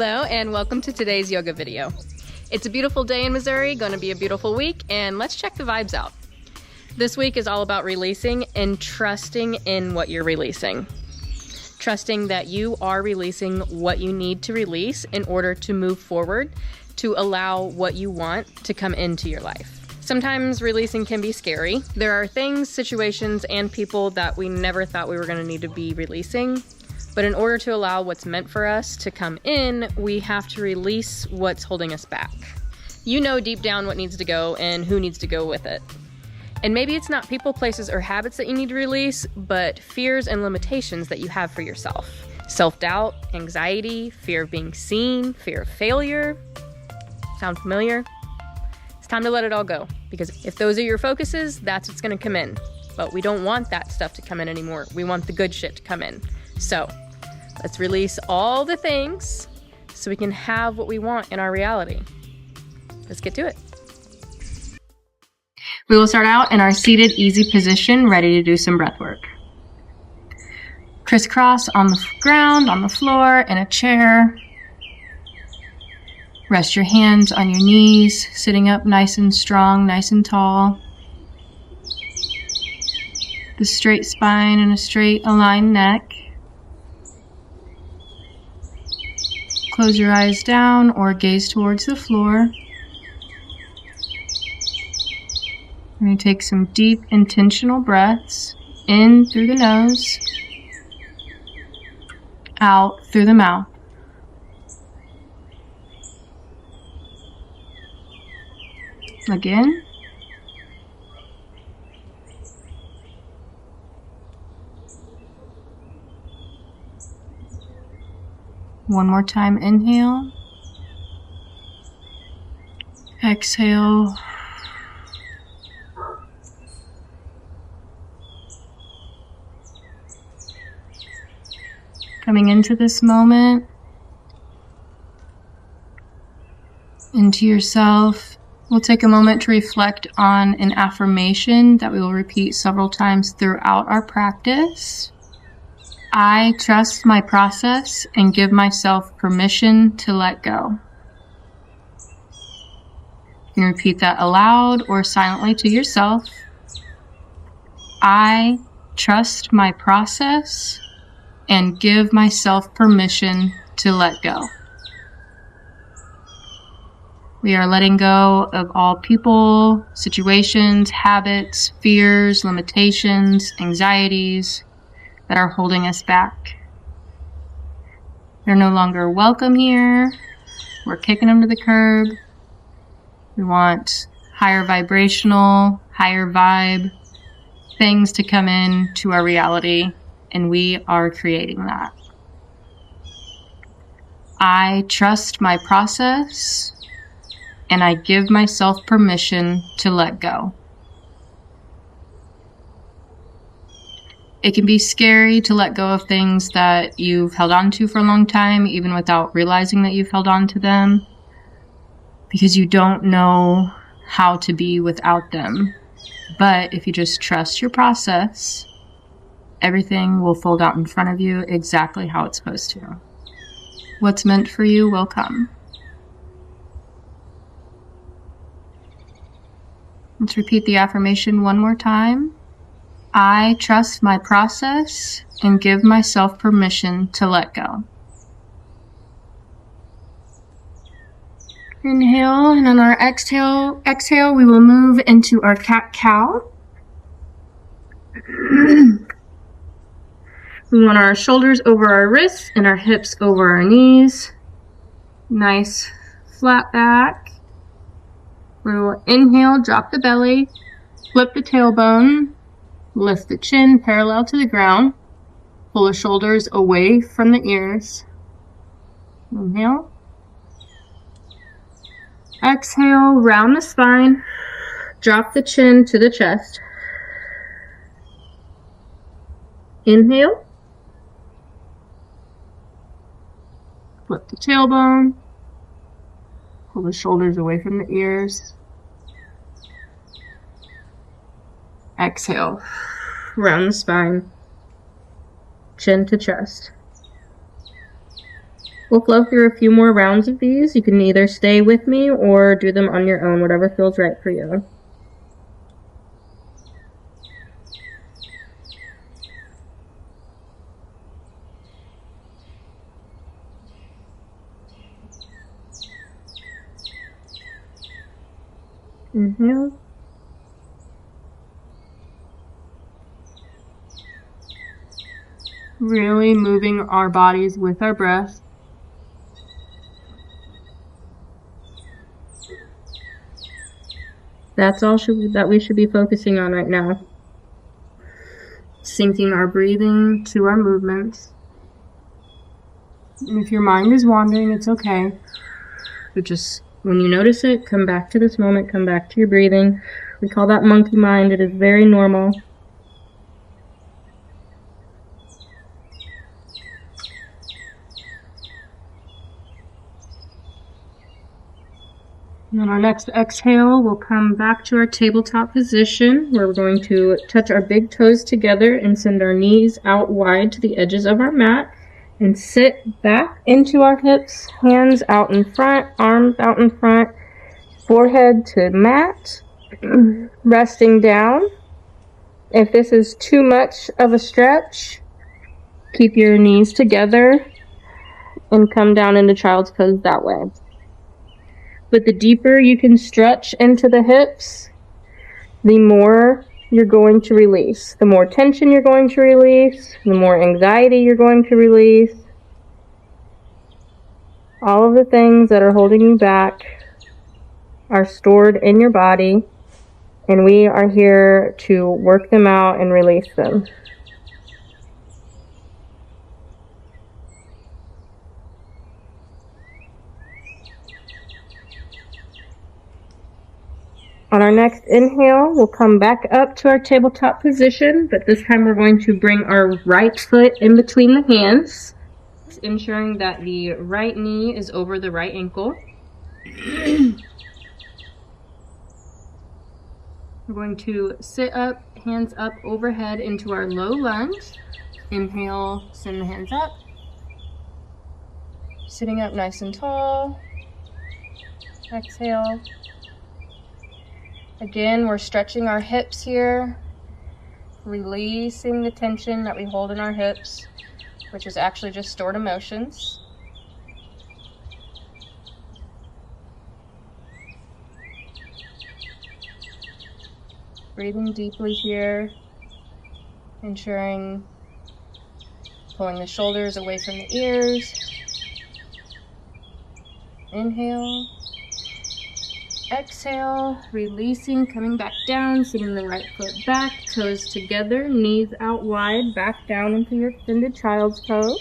Hello and welcome to today's yoga video. It's a beautiful day in Missouri, going to be a beautiful week, and let's check the vibes out. This week is all about releasing and trusting in what you're releasing. Trusting that you are releasing what you need to release in order to move forward, to allow what you want to come into your life. Sometimes releasing can be scary. There are things, situations, and people that we never thought we were going to need to be releasing. But in order to allow what's meant for us to come in, we have to release what's holding us back. You know deep down what needs to go and who needs to go with it. And maybe it's not people, places, or habits that you need to release, but fears and limitations that you have for yourself. Self-doubt, anxiety, fear of being seen, fear of failure. Sound familiar? It's time to let it all go, because if those are your focuses, that's what's going to come in. But we don't want that stuff to come in anymore. We want the good shit to come in. So let's release all the things so we can have what we want in our reality. Let's get to it. We will start out in our seated, easy position, ready to do some breath work. Crisscross on the ground, on the floor, in a chair. Rest your hands on your knees, sitting up nice and strong, nice and tall. The straight spine and a straight aligned neck. Close your eyes down or gaze towards the floor. We're going to take some deep, intentional breaths in through the nose, out through the mouth. Again. One more time, inhale. Exhale. Coming into this moment, into yourself, we'll take a moment to reflect on an affirmation that we will repeat several times throughout our practice. I trust my process and give myself permission to let go. You can repeat that aloud or silently to yourself. I trust my process and give myself permission to let go. We are letting go of all people, situations, habits, fears, limitations, anxieties that are holding us back. They're no longer welcome here. We're kicking them to the curb. We want higher vibrational, higher vibe things to come in to our reality, and we are creating that. I trust my process, and I give myself permission to let go. It can be scary to let go of things that you've held on to for a long time, even without realizing that you've held on to them, because you don't know how to be without them. But if you just trust your process, everything will fold out in front of you exactly how it's supposed to. What's meant for you will come. Let's repeat the affirmation one more time. I trust my process and give myself permission to let go. Inhale, and on our exhale, we will move into our cat-cow. We want our shoulders over our wrists and our hips over our knees. Nice flat back. We will inhale, drop the belly, flip the tailbone, lift the chin parallel to the ground. Pull the shoulders away from the ears. Inhale. Exhale, round the spine. Drop the chin to the chest. Inhale. Flip the tailbone. Pull the shoulders away from the ears. Exhale, round the spine, chin to chest. We'll flow through a few more rounds of these. You can either stay with me or do them on your own, whatever feels right for you. Inhale. Really moving our bodies with our breath. That's all that we should be focusing on right now. Syncing our breathing to our movements. And if your mind is wandering, it's okay. But just when you notice it, come back to this moment, come back to your breathing. We call that monkey mind. It is very normal. And on our next exhale, we'll come back to our tabletop position where we're going to touch our big toes together and send our knees out wide to the edges of our mat. And sit back into our hips, hands out in front, arms out in front, forehead to mat, resting down. If this is too much of a stretch, keep your knees together and come down into child's pose that way. But the deeper you can stretch into the hips, the more you're going to release. The more tension you're going to release, the more anxiety you're going to release. All of the things that are holding you back are stored in your body, and we are here to work them out and release them. On our next inhale, we'll come back up to our tabletop position, but this time we're going to bring our right foot in between the hands, ensuring that the right knee is over the right ankle. We're going to sit up, hands up overhead into our low lunge. Inhale, send the hands up. Sitting up nice and tall. Exhale. Again, we're stretching our hips here, releasing the tension that we hold in our hips, which is actually just stored emotions. Breathing deeply here, ensuring pulling the shoulders away from the ears. Inhale. Exhale, releasing, coming back down, sitting the right foot back, toes together, knees out wide, back down into your extended child's pose.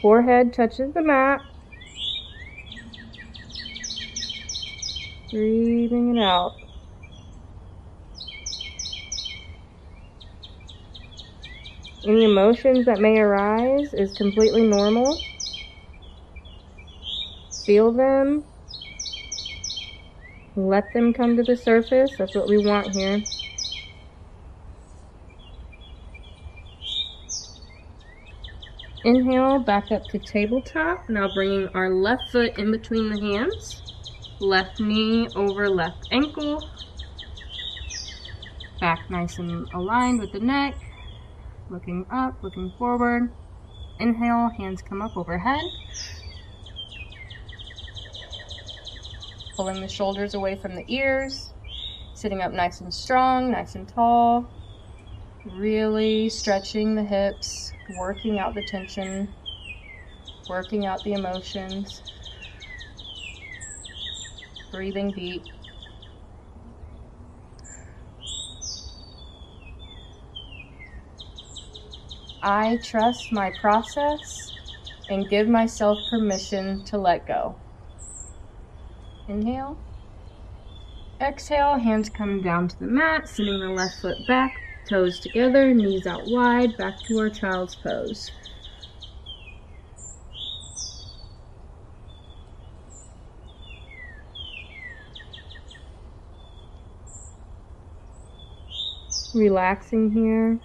Forehead touches the mat. Breathing it out. Any emotions that may arise is completely normal. Feel them. Let them come to the surface. That's what we want here. Inhale, back up to tabletop. Now bringing our left foot in between the hands. Left knee over left ankle. Back nice and aligned with the neck. Looking up, looking forward. Inhale, hands come up overhead. Pulling the shoulders away from the ears, sitting up nice and strong, nice and tall, really stretching the hips, working out the tension, working out the emotions, breathing deep. I trust my process and give myself permission to let go. Inhale. Exhale, hands come down to the mat, sending the left foot back, toes together, knees out wide, back to our child's pose. Relaxing here.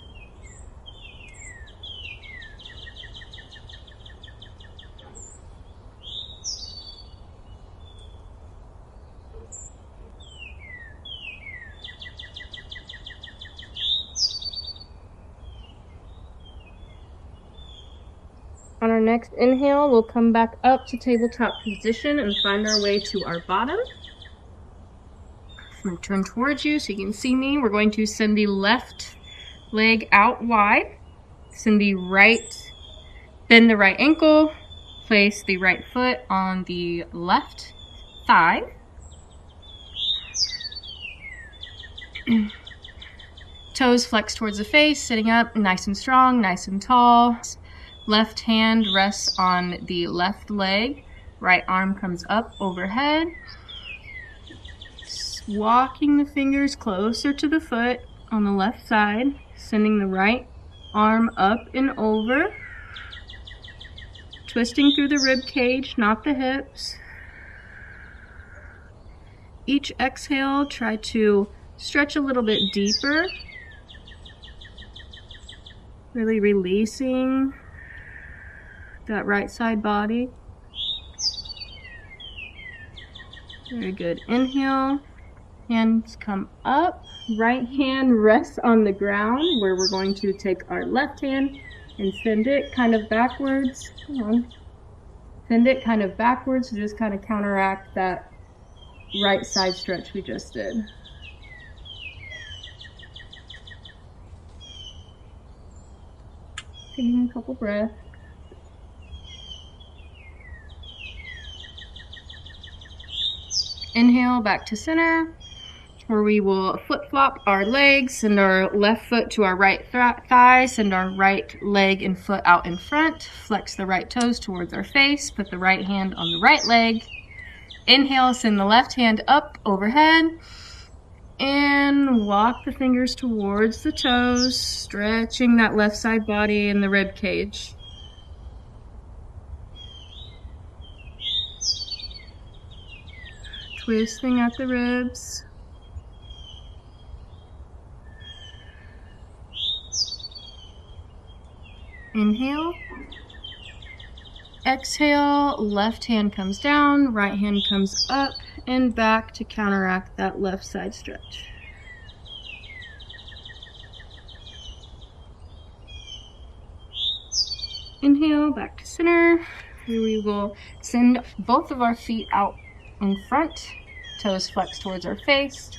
On our next inhale, we'll come back up to tabletop position and find our way to our bottom. I'm going to turn towards you so you can see me. We're going to send the left leg out wide. Send the right, bend the right ankle, place the right foot on the left thigh. Toes flex towards the face, sitting up nice and strong, nice and tall. Left hand rests on the left leg. Right arm comes up overhead. Walking the fingers closer to the foot on the left side, sending the right arm up and over. Twisting through the rib cage, not the hips. Each exhale, try to stretch a little bit deeper. Really releasing that right side body. Very good. Inhale, hands come up. Right hand rests on the ground where we're going to take our left hand and send it kind of backwards. Come on. Send it kind of backwards to just kind of counteract that right side stretch we just did. Taking a couple breaths. Inhale back to center, where we will flip-flop our legs, send our left foot to our right thigh, send our right leg and foot out in front, flex the right toes towards our face, put the right hand on the right leg. Inhale, send the left hand up overhead, and walk the fingers towards the toes, stretching that left side body and the rib cage. Twisting at the ribs. Inhale. Exhale, left hand comes down, right hand comes up and back to counteract that left side stretch. Inhale, back to center. Here we will send both of our feet out in front, toes flex towards our face.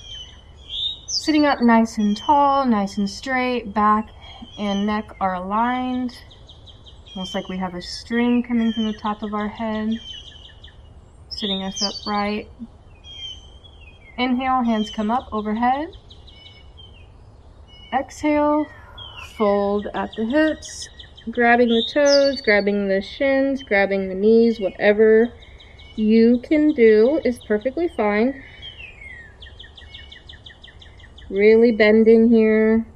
Sitting up nice and tall, nice and straight, back and neck are aligned. Almost like we have a string coming from the top of our head, sitting us upright. Inhale, hands come up overhead. Exhale, fold at the hips, grabbing the toes, grabbing the shins, grabbing the knees, whatever you can do is perfectly fine. Really bending here,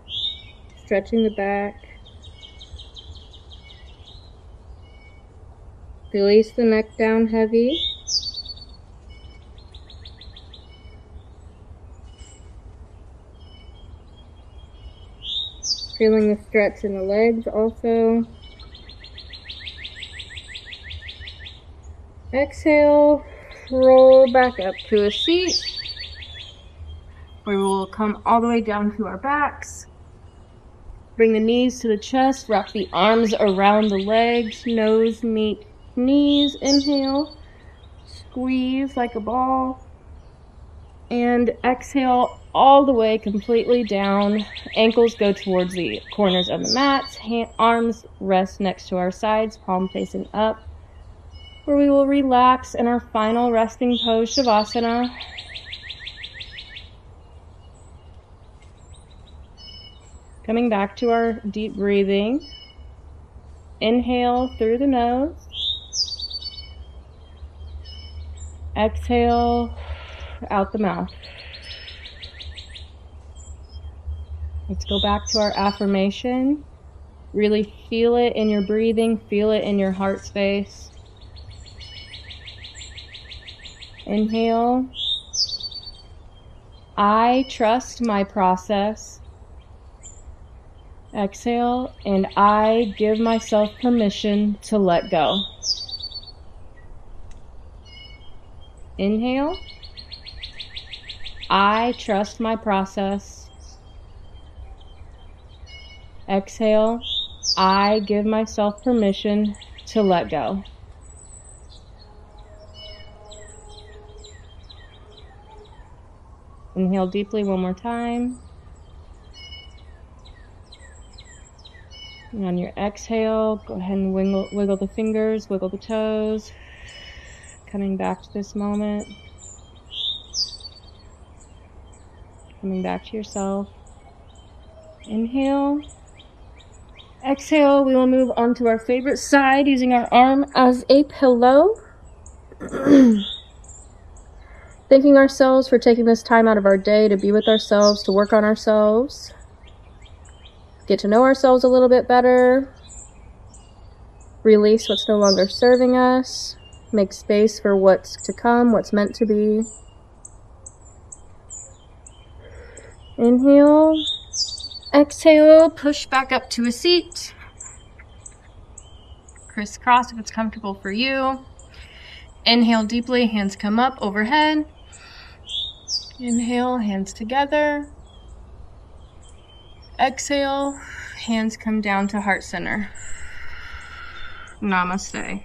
stretching the back. Release the neck down heavy. Feeling the stretch in the legs also. Exhale, roll back up to a seat. We will come all the way down to our backs. Bring the knees to the chest, wrap the arms around the legs, nose meet knees. Inhale, squeeze like a ball. And exhale all the way completely down. Ankles go towards the corners of the mats. Arms rest next to our sides, palm facing up. Where we will relax in our final resting pose, Shavasana. Coming back to our deep breathing. Inhale through the nose. Exhale out the mouth. Let's go back to our affirmation. Really feel it in your breathing, feel it in your heart space. Inhale. I trust my process. Exhale, and I give myself permission to let go. Inhale. I trust my process. Exhale, I give myself permission to let go. Inhale deeply one more time. And on your exhale, go ahead and wiggle the fingers, wiggle the toes. Coming back to this moment. Coming back to yourself. Inhale. Exhale, we will move on to our favorite side using our arm as a pillow. Thanking ourselves for taking this time out of our day to be with ourselves, to work on ourselves. Get to know ourselves a little bit better. Release what's no longer serving us. Make space for what's to come, what's meant to be. Inhale. Exhale, push back up to a seat. Crisscross if it's comfortable for you. Inhale deeply, hands come up overhead. Inhale, hands together. Exhale, hands come down to heart center. Namaste.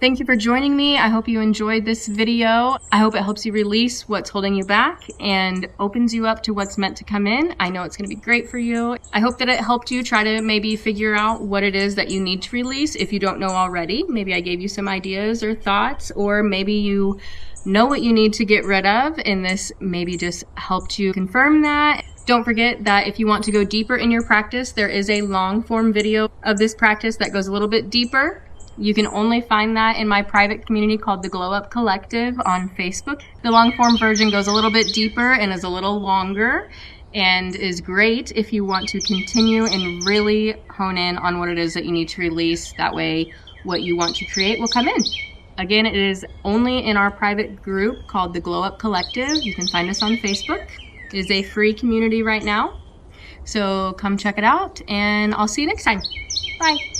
Thank you for joining me. I hope you enjoyed this video. I hope it helps you release what's holding you back and opens you up to what's meant to come in. I know it's going to be great for you. I hope that it helped you try to maybe figure out what it is that you need to release if you don't know already. Maybe I gave you some ideas or thoughts, or maybe you know what you need to get rid of and this maybe just helped you confirm that. Don't forget that if you want to go deeper in your practice, there is a long form video of this practice that goes a little bit deeper. You can only find that in my private community called the Glow Up Collective on Facebook. The long form version goes a little bit deeper and is a little longer and is great if you want to continue and really hone in on what it is that you need to release. That way what you want to create will come in. Again, it is only in our private group called the Glow Up Collective. You can find us on Facebook. It is a free community right now. So come check it out and I'll see you next time. Bye.